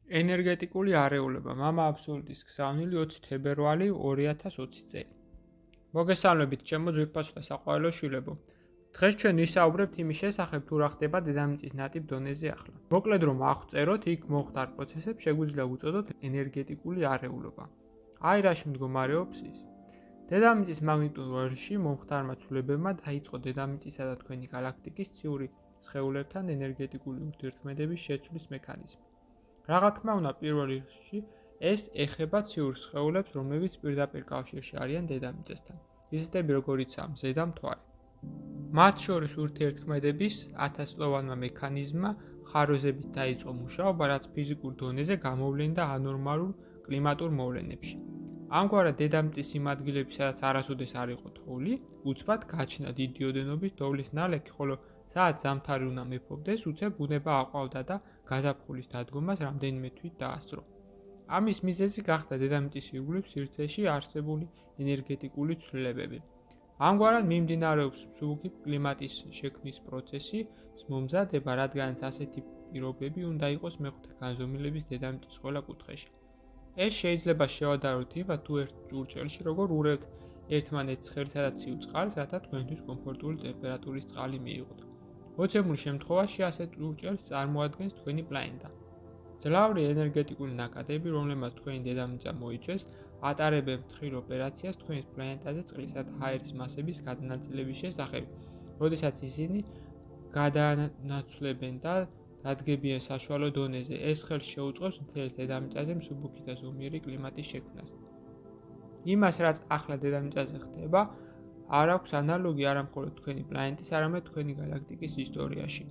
ენერგეტიკული არეულობა მამა აბსოლუტის გზავნილი 20 თებერვალი 2020 წელი. მოგესალმებით ჩემო ძვირფასო და საყვარელო შვილებო. დღეს ჩვენ ვისაუბრებთ იმის შესახებ თუ რა ხდება დედამიწის ნატიფ დონეზე ახლა. მოკლედ რომ აღწეროთ იქ მომხდარ პროცესებს შეგვიძლია უწოდოთ ენერგეტიკული არეულობა. აი რაში მდგომარეობს ის. დედამიწის მაგნიტურ ველში მომხდარმა ცვლილებებმა დაიწყო დედამიწისა და თქვენი გალაქტიკის ციური სხეულებთან ენერგეტიკული ურთიერთქმედების შეცვლის მექანიზმი. რა თქმა უნდა, პირველ რიგში ეს ეხება ციურ სხეულებს, რომლებიც პირდაპირ კავშირში არიან დედამიწასთან, ისეთები როგორიცაა მზე და მთვარე. მათ შორის ურთიერთქმედების 1000-წლოვანმა მექანიზმმა ხარვეზებით დაიწყო მუშაობა, რაც ფიზიკურ დონეზე გამოვლენდა ანორმალურ კლიმატურ მოვლენებში. ამგვარად დედამიწის იმ ადგილებში, სადაც არასოდეს არ იყო თოვლი, უცბად გაჩნდა დიდი ოდენობის თოვლის ნალექი, ხოლო სადაც ზამთარი უნდა მეფობდეს, უცებ ბუნება აყვავდა და გაზაფხულის დადგომას რამდენიმე თვით დაასწრო. ამის მიზეზი გახდა დედამიწის ირგვლივ სივრცეში არსებული ენერგეტიკული ცვლილებები. ამგვარად მიმდინარეობს მსუბუქი კლიმატის შექმნის პროცესი მომზადება, რადგანაც ასეთი პირობები უნდა იყოს მეხუთე განზომილების დედამიწის ყველა კუთხეში. ეს შეიძლება შევადაროთ იმათ, თუ ერთ ჭურჭელში როგორ ურევთ ერთმანეთს ცხელსა და ციურ წყალს, რათა თქვენთვის კომფორტული ტემპერატურის წყალი მიიღოთ. მოცემულ შემთხვევაში ასეთ ჭურჭელს წარმოადგენს თქვენი პლანეტა. ძლავრი ენერგეტიკული ნაკადები, რომლებმაც თქვენი დედამიწა მოიცვეს, ატარებენ ფრთხილ ოპერაციას თქვენს პლანეტაზე წყლისა და ჰაერის მასების გადანაწილების შესახებ, როდესაც ისინი გადაანაცვლებენ და დადგებიან საშუალო დონეზე. ეს ხელს შეუწყობს მთელს დედამიწაზე მსუბუქი და ზომიერი კლიმატის შექმნას. იმას, რაც ახლა დედამიწაზე ხდება, არ აქვს ანალოგი არა მხოლოდ თქვენი პლანეტის, არამედ თქვენი გალაქტიკის ისტორიაში.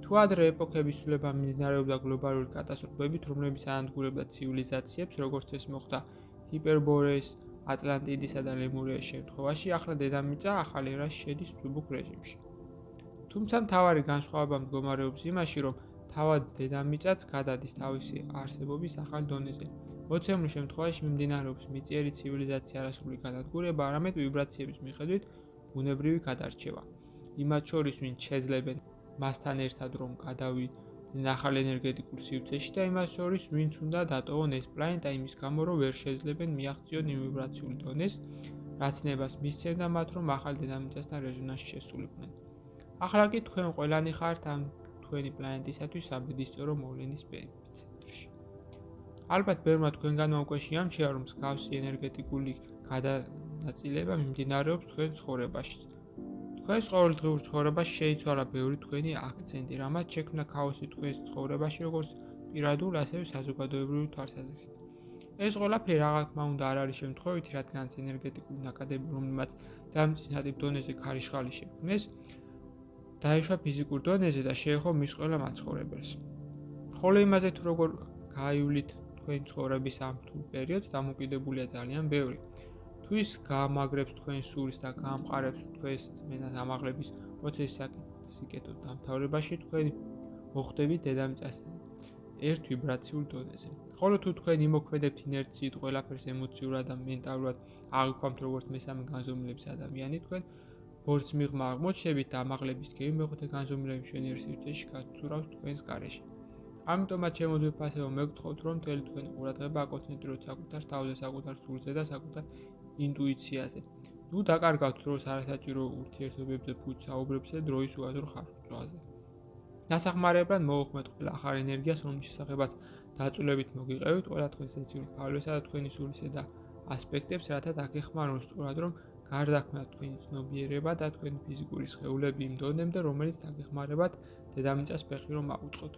თუ ადრე ეპოქების ცვლილება მიმდინარეობდა გლობალური კატასტროფებით, რომლებიც ანადგურებდა ცივილიზაციებს, როგორც ეს მოხდა ჰიპერბორეს, ატლანტიდისა და ლემურიის შემთხვევაში, ახლა დედამიწა ახალ ერაში შედის მსუბუქ რეჟიმში. თუმცა მთავარი განსხვავება მდგომარეობს იმაში, რომ თავად დედამიწაც გადადის თავისი არსებობის ახალ დონეზე. მოცემულ შემთხვევაში მიმდინარეობს მიწიერი ცივილიზაციის არასრული განადგურება, არამედ ვიბრაციების მიხედვით ბუნებრივი გადარჩევა. იმათ შორის, ვინც შეძლებენ მასთან ერთად რომ გადავიდნენ ახალ ენერგეტიკულ სივრცეში და იმათ შორის, ვინც უნდა დატოვონ ეს პლანეტა იმის გამო, რომ ვერ შეძლებენ მიაღწიონ იმ ვიბრაციული დონეს, რაც ნებას მისცემდა მათ, რომ ახალ დედამიწასთან რეზონანსში შესულიყვნენ. ახლა კი თქვენ ყველანი ხართ ამ თქვენი პლანეტისათვის საბედისწერო მოვლენის ეპიცენტრში. ალბათ ბევრმა თქვენგანმა უკვე შეამჩნია, რომ მსგავსი ენერგეტიკული გადანაწილება მიმდინარეობს თქვენ ცხოვრებაში. თქვენს ყოველდღიურ ცხოვრებაში შეიცვალა ბევრი თქვენი აქცენტი, რამაც შექმნა ქაოსი თქვენს ცხოვრებაში, როგორც პირადულ, ასევე საზოგადოებრივი თვალსაზრისით. ეს ყველაფერი რა თქმა უნდა არ არის შემთხვევითი, რადგანაც ენერგეტიკული ნაკადები, რომლებმაც დედამიწის ნატიფ დონეზე ქარიშხალი შექმნეს, დაეშვა ფიზიკურ დონეზე და შეეხო მის ყველა მაცხოვრებელს. ხოლო იმაზე თუ როგორ გაივლით თქვენი ცხოვრების ამ რთულ პერიოდს, დამოკიდებულია ძალიან ბევრი. თუ ის გაამაგრებს თქვენს სურს და გაამყარებს თქვენს წმენას ამაღლების პროცესის საკითხის დამთავრებაში, თქვენ მოხვდებით დედამიწას ერთ ვიბრაციულ დონეზე. ხოლო თუ თქვენ იმოქმედებთ ინერციით ყველაფერს ემოციურად და მენტალურად აღიქვამთ როგორც მესამე განზომილების ადამიანი, თქვენ ბორცვ მიღმა აღმოჩნდებით და ამაღლების გემი მეხუთე განზომილების მშვენიერ სივრცეში გაცურავს თქვენს გარეშე. ამიტომაც ჩემო ძვირფასებო, მეგრთხოვთ, რომ მთელი თქვენი ყურადღება აკონცენტრიროთ საკუთარ თავზე, საკუთარ სულზე და საკუთარ ინტუიციაზე. ნუ დაკარგავთ დროს არასაჭირო ურთიერთობებზე, ფუძსაუბრებზე, დროის უაზრო ხარჯვაზე. დასახმარებლად მოვუხმეთ ყველა ახალ ენერგიას, რომლის შესახებაც დაწვრილებით მოგიყევით, ყველა თქვენს სენსიურ ფარგლებსა და თქვენი სულისა და ასპექტებს, რათა დაგეხმაროთ სწორად, რომ გარდაქმნათ თქვენი ცნობიერება და თქვენი ფიზიკური სხეულები იმ დონემდე, რომელიც დაგეხმარებათ დედამიწას ფეხი რომ აუწყოთ.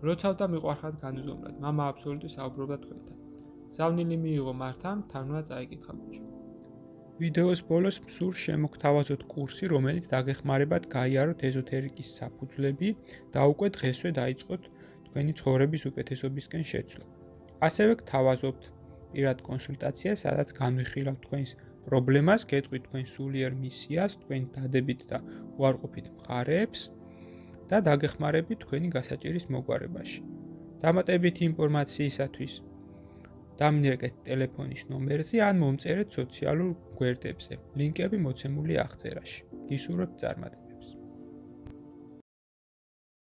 როცავ და მიყვარხართ განუზომლად, მამა აბსოლუტი საუბრობდა თქვენთან. გზავნილი მიიღო მართან, თან უნდა წაიკითხა ბიჭო. ვიდეოს ბოლოს მსურს შემოგთავაზოთ კურსი, რომელიც დაგეხმარებათ გაიაროთ ეზოთერიკის საფუძვლები და უკვე დღესვე დაიწყოთ თქვენი ცხოვრების უკეთესობისკენ შეცვლა. ასევე გთავაზობთ პირად კონსულტაციას, სადაც განვიხილავთ თქვენს პრობლემას, გეტყვით თქვენ სულიერ მისიას, თქვენი დადებით და უარყოფით მხარეებს და დაგეხმარებით თქვენი გასაჭირის მოგვარებაში. დამატებითი ინფორმაციისათვის დამინერგეთ ტელეფონის ნომერზე ან მომწერეთ სოციალურ გვერდებზე. ლინკები მოცემულია აღწერაში. გისურვებთ წარმატებას.